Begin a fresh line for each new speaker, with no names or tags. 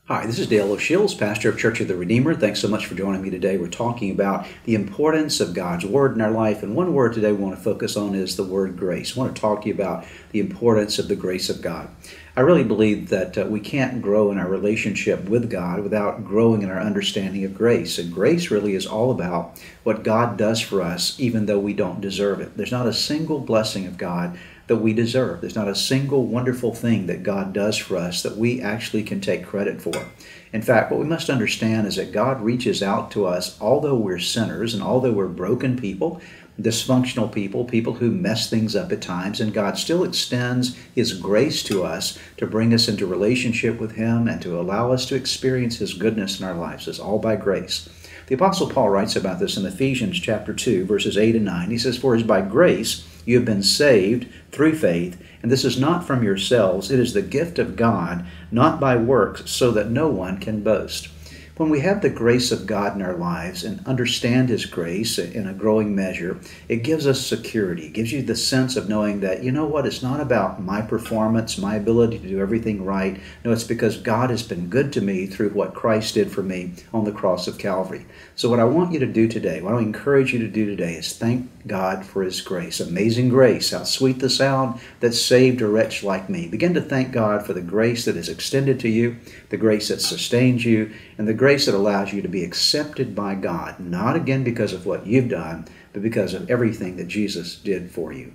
Hi, this is Dale O'Shields, pastor of Church of the Redeemer. Thanks so much for joining me today. We're talking about the importance of God's Word in our life, and one word today we want to focus on is the word grace. I want to talk to you about the importance of the grace of God. I really believe that we can't grow in our relationship with God without growing in our understanding of grace. And grace really is all about what God does for us, even though we don't deserve it. There's not a single blessing of God that we deserve. There's not a single wonderful thing that God does for us that we actually can take credit for. In fact, what we must understand is that God reaches out to us, although we're sinners and although we're broken people, dysfunctional people, people who mess things up at times, and God still extends His grace to us to bring us into relationship with Him and to allow us to experience His goodness in our lives. It's all by grace. The Apostle Paul writes about this in Ephesians chapter 2, verses 8 and 9. He says, "For it is by grace you have been saved through faith, and this is not from yourselves. It is the gift of God, not by works, so that no one can boast." When we have the grace of God in our lives and understand His grace in a growing measure, it gives us security. It gives you the sense of knowing that, you know what, it's not about my performance, my ability to do everything right. No, it's because God has been good to me through what Christ did for me on the cross of Calvary. So what I want you to do today, what I encourage you to do today is thank God for His grace. Amazing grace, how sweet the sound that saved a wretch like me. Begin to thank God for the grace that is extended to you, the grace that sustains you, and the grace that allows you to be accepted by God, not again because of what you've done, but because of everything that Jesus did for you.